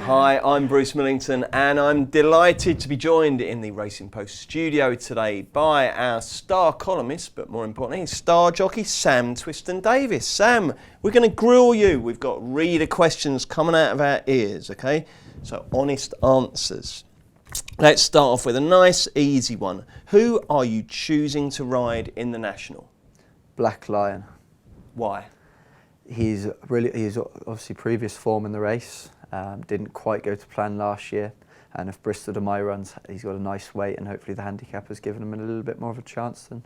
Hi, I'm Bruce Millington and I'm delighted to be joined in the Racing Post studio today by our star columnist, but more importantly, star jockey, Sam Twiston-Davies. Sam, we're going to grill you. We've got reader questions coming out of our ears, okay? So honest answers. Let's start off with a nice, easy one. Who are you choosing to ride in the National? Black Lion. Why? He's obviously previous form in the race. Didn't quite go to plan last year, and if Bristol to my runs, he's got a nice weight, and hopefully the handicap has given him a little bit more of a chance than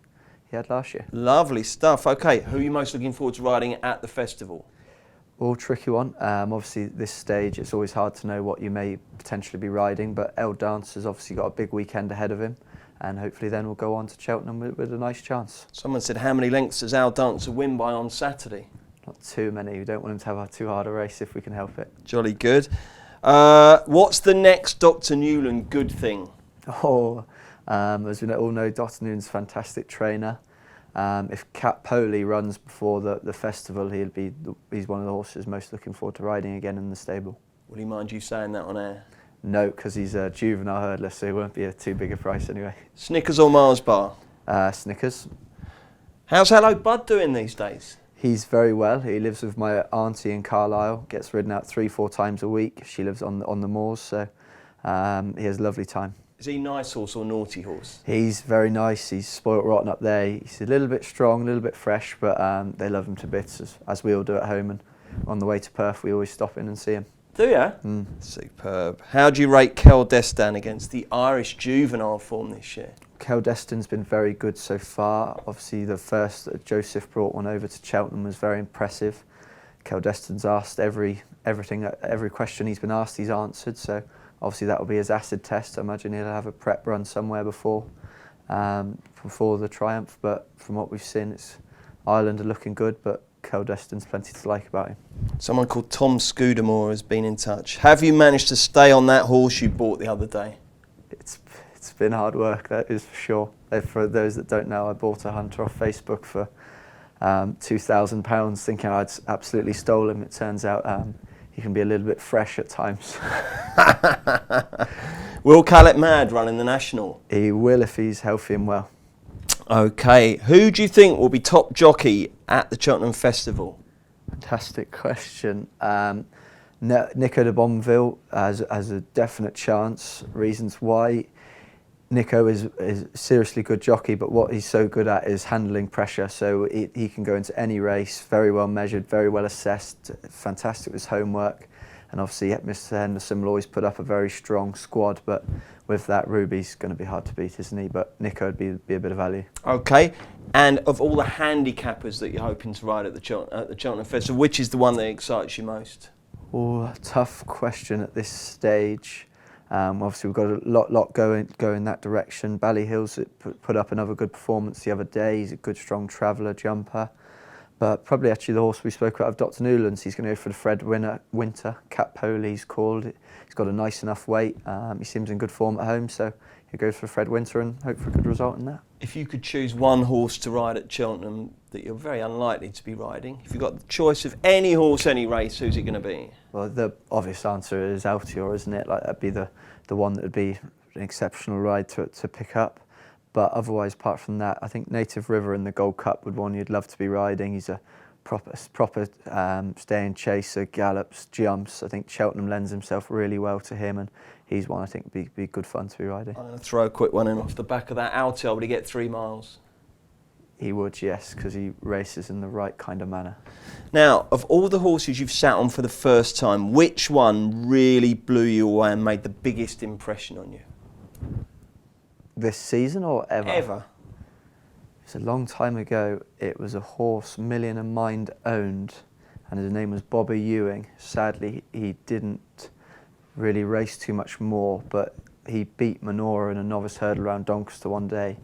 he had last year. Lovely stuff. Okay, who are you most looking forward to riding at the festival? All tricky one. Obviously, this stage, it's always hard to know what you may potentially be riding, but El Dance has obviously got a big weekend ahead of him, and hopefully then we'll go on to Cheltenham with a nice chance. Someone said, how many lengths does El Dancer win by on Saturday? Not too many. We don't want him to have too hard a race if we can help it. Jolly good. What's the next Dr. Newland good thing? As we all know, Dr. Newland's a fantastic trainer. If Poli runs before the festival, he's one of the horses most looking forward to riding again in the stable. Will he mind you saying that on air? No, because he's a juvenile hurdler, so he won't be too big a price anyway. Snickers or Mars bar? Snickers. How's Hello Bud doing these days? He's very well. He lives with my auntie in Carlisle, gets ridden out 3-4 times a week. She lives on the moors, so he has a lovely time. Is he nice horse or naughty horse? He's very nice. He's spoilt rotten up there. He's a little bit strong, a little bit fresh, but they love him to bits, as we all do at home. And on the way to Perth, we always stop in and see him. Do you? Superb. How do you rate Destin against the Irish juvenile form this year? Destin's been very good so far. Obviously, the first that Joseph brought one over to Cheltenham was very impressive. Destin's asked every question he's been asked, he's answered. So obviously that will be his acid test. I imagine he'll have a prep run somewhere before the Triumph. But from what we've seen, Ireland are looking good, but Destin's plenty to like about him. Someone called Tom Scudamore has been in touch. Have you managed to stay on that horse you bought the other day? It's been hard work, that is for sure. For those that don't know, I bought a hunter off Facebook for £2,000, thinking I'd absolutely stole him. It turns out he can be a little bit fresh at times. Will Callet Mad run in the National? He will if he's healthy and well. Okay, who do you think will be top jockey at the Cheltenham Festival? Fantastic question. Nico de Bonville has a definite chance. Reasons why. Nico is a seriously good jockey, but what he's so good at is handling pressure. So he can go into any race, very well measured, very well assessed, fantastic with his homework. And obviously Mr. Henderson will always put up a very strong squad, but with that, Ruby's going to be hard to beat, isn't he? But Nico would be a bit of value. Okay, and of all the handicappers that you're hoping to ride at the Cheltenham Festival, which is the one that excites you most? Oh, tough question at this stage. Obviously, we've got a lot going that direction. Ballyhill's put up another good performance the other day. He's a good, strong traveller, jumper. But probably actually the horse we spoke about of Dr. Newland's, he's going to go for the Fred Winter. Cat Poli, he's called. He's got a nice enough weight. He seems in good form at home, so he'll go for Fred Winter and hope for a good result in that. If you could choose one horse to ride at Cheltenham that you're very unlikely to be riding, if you've got the choice of any horse, any race, who's it going to be? Well, the obvious answer is Altior, isn't it? Like, that'd be the one that would be an exceptional ride to pick up. But otherwise, apart from that, I think Native River in the Gold Cup would one you'd love to be riding. He's a proper staying chaser, gallops, jumps. I think Cheltenham lends himself really well to him, and he's one I think would be good fun to be riding. I'm going to throw a quick one in off the back of that. Altior, would he get 3 miles? He would, yes, because he races in the right kind of manner. Now, of all the horses you've sat on for the first time, which one really blew you away and made the biggest impression on you? This season or ever? Ever. It's a long time ago. It was a horse Million and Mind owned, and his name was Bobby Ewing. Sadly, he didn't really race too much more, but he beat Manora in a novice hurdle around Doncaster one day.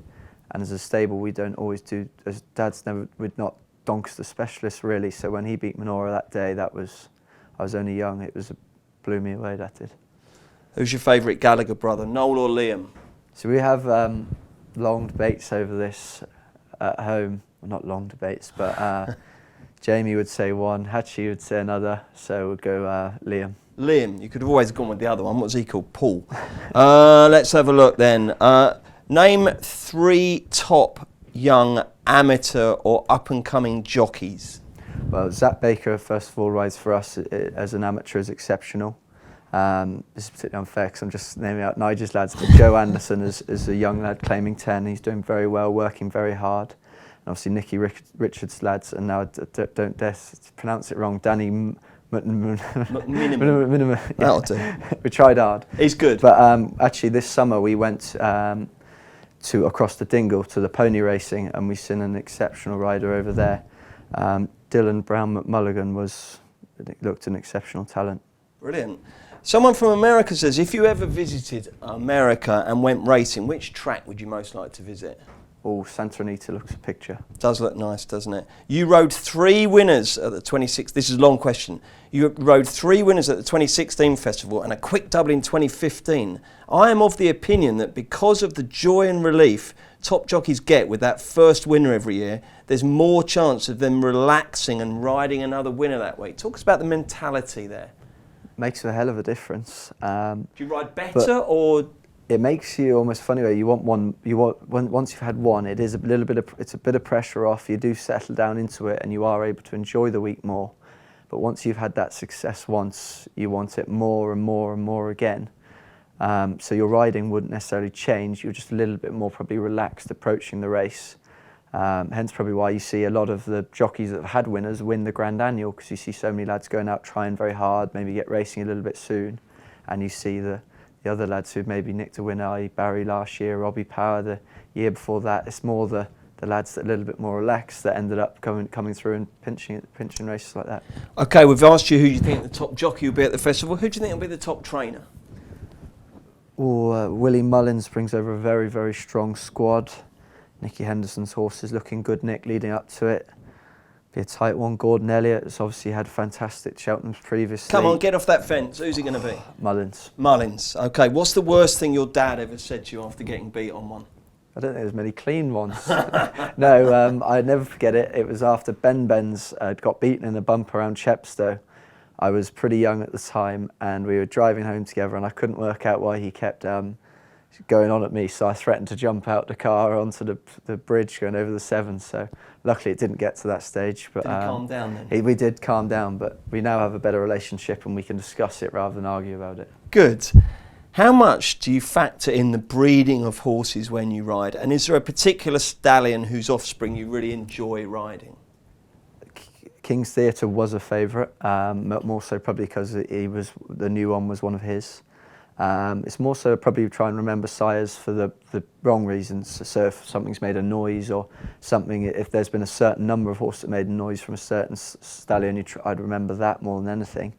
And as a stable, we don't always do, as Dad's we're not Doncaster specialists really, so when he beat Manora that day, I was only young, blew me away, that did. Who's your favourite Gallagher brother, Noel or Liam? So we have long debates over this at home. Well, not long debates, but Jamie would say one, Hatchie would say another, so we'd go Liam. Liam. You could have always gone with the other one. What was he called? Paul. Let's have a look then. Name 3 top young amateur or up-and-coming jockeys. Well, Zach Baker, first of all, rides for us as an amateur is exceptional. This is particularly unfair because I'm just naming out Nigel's lads, but Joe Anderson is a young lad claiming 10. He's doing very well, working very hard. And obviously Nicky Richards' lads, and now don't dare to pronounce it wrong, Danny Minimum. That'll do. We tried hard. He's good. But actually this summer we went to across the Dingle to the pony racing, and we seen an exceptional rider over there. Dylan Brown McMulligan looked an exceptional talent. Brilliant. Someone from America says, if you ever visited America and went racing, which track would you most like to visit? Oh, Santa Anita looks a picture. Does look nice, doesn't it? You rode 3 winners at the 26th. This is a long question. You rode 3 winners at the 2016 festival and a quick double in 2015. I am of the opinion that because of the joy and relief top jockeys get with that first winner every year, there's more chance of them relaxing and riding another winner that way. Talk us about the mentality there. Makes a hell of a difference. Do you ride better or? It makes you almost funny where you want one. Once you've had one, it's a bit of pressure off. You do settle down into it, and you are able to enjoy the week more. But once you've had that success once, you want it more and more and more again. So your riding wouldn't necessarily change. You're just a little bit more probably relaxed approaching the race. Hence probably why you see a lot of the jockeys that have had winners win the Grand Annual, because you see so many lads going out trying very hard, maybe get racing a little bit soon, and you see the other lads who've maybe nicked a winner, i.e. Barry last year, Robbie Power the year before that. It's more the lads that are a little bit more relaxed that ended up coming through and pinching races like that. Okay, we've asked you who you think the top jockey will be at the festival. Who do you think will be the top trainer? Willie Mullins brings over a very, very strong squad. Nicky Henderson's horse is looking good, Nick, leading up to it. Be a tight one. Gordon Elliott has obviously had fantastic Cheltenhams previously. Come on, get off that fence. Who's he going to be? Mullins. Mullins. Okay, what's the worst thing your dad ever said to you after getting beat on one? I don't think there's many clean ones. No, I'd never forget it. It was after Ben's got beaten in a bump around Chepstow. I was pretty young at the time, and we were driving home together, and I couldn't work out why he kept going on at me, so I threatened to jump out the car onto the bridge going over the Severn. So luckily it didn't get to that stage. But did he calm down then? We did calm down, but we now have a better relationship and we can discuss it rather than argue about it. Good. How much do you factor in the breeding of horses when you ride? And is there a particular stallion whose offspring you really enjoy riding? King's Theatre was a favourite, more so probably because the new one was one of his. It's more so probably try and remember sires for the wrong reasons. So if something's made a noise or something, if there's been a certain number of horses that made a noise from a certain stallion, I'd remember that more than anything.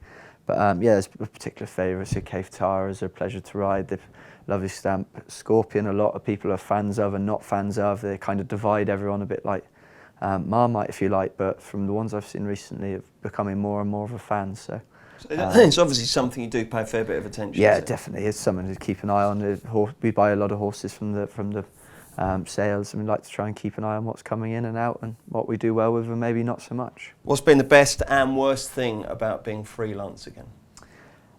But yeah, there's a particular favourite. So Cave Tara is a pleasure to ride. The lovely stamp. Scorpion, a lot of people are fans of and not fans of. They kind of divide everyone a bit like Marmite, if you like. But from the ones I've seen recently, of becoming more and more of a fan. So. It's obviously something you do pay a fair bit of attention to. Yeah, definitely. It's something to keep an eye on. We buy a lot of horses from the sales, and we like to try and keep an eye on what's coming in and out and what we do well with and maybe not so much. What's been the best and worst thing about being freelance again?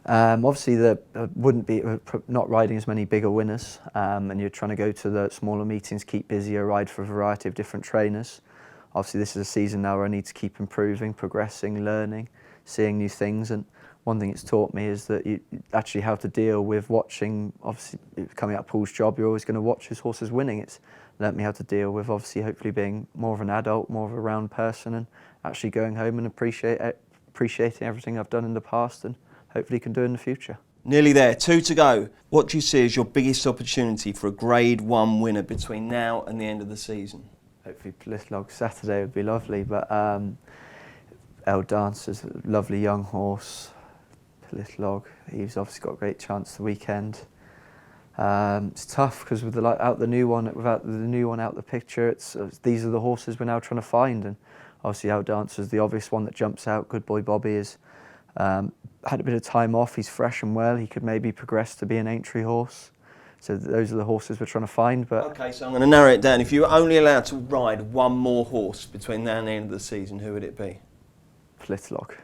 Obviously, wouldn't be not riding as many bigger winners, and you're trying to go to the smaller meetings, keep busy, or ride for a variety of different trainers. Obviously, this is a season now where I need to keep improving, progressing, learning, seeing new things. And one thing it's taught me is that you actually how to deal with watching. Obviously, coming out of Paul's job, you're always going to watch his horses winning. It's learnt me how to deal with, obviously, hopefully being more of an adult, more of a round person, and actually going home and appreciating everything I've done in the past and hopefully can do in the future. Nearly there, 2 to go. What do you see as your biggest opportunity for a Grade 1 winner between now and the end of the season? Hopefully Polithlog Saturday would be lovely, but El Dance is a lovely young horse. Polithlog, he's obviously got a great chance the weekend. It's tough because with without the new one out the picture, these are the horses we're now trying to find, and obviously El Dance is the obvious one that jumps out. Good Boy Bobby is had a bit of time off. He's fresh and well. He could maybe progress to be an Aintree horse. So those are the horses we're trying to find. But okay, so I'm going to narrow it down. If you were only allowed to ride one more horse between now and the end of the season, who would it be? Polithlog.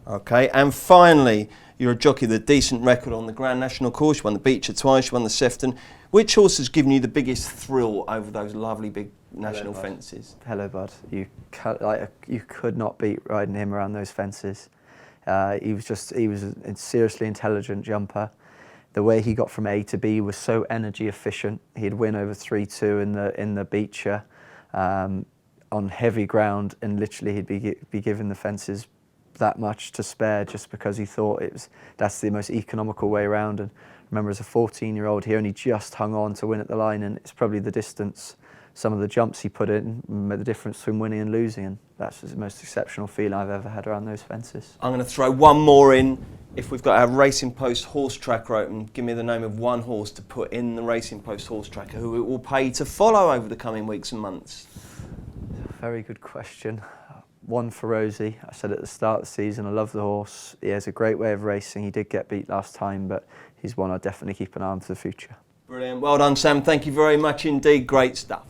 Okay, and finally, you're a jockey with a decent record on the Grand National course. You won the Beecher twice, you won the Sefton. Which horse has given you the biggest thrill over those lovely big national fences? Hello, bud. You could not beat riding him around those fences. He was a seriously intelligent jumper. The way he got from A to B was so energy efficient. He'd win over 3-2 in the Beecher on heavy ground, and literally he'd be given the fences that much to spare just because he thought that's the most economical way around. And remember, as a 14-year-old, he only just hung on to win at the line, and it's probably the distance, some of the jumps he put in, made the difference between winning and losing, and that's the most exceptional feeling I've ever had around those fences. I'm going to throw one more in. If we've got our Racing Post horse tracker open, give me the name of one horse to put in the Racing Post horse tracker who it will pay to follow over the coming weeks and months. Very good question. One for Rosie. I said at the start of the season, I love the horse. He has a great way of racing. He did get beat last time, but he's one I'll definitely keep an eye on for the future. Brilliant. Well done, Sam. Thank you very much indeed. Great stuff.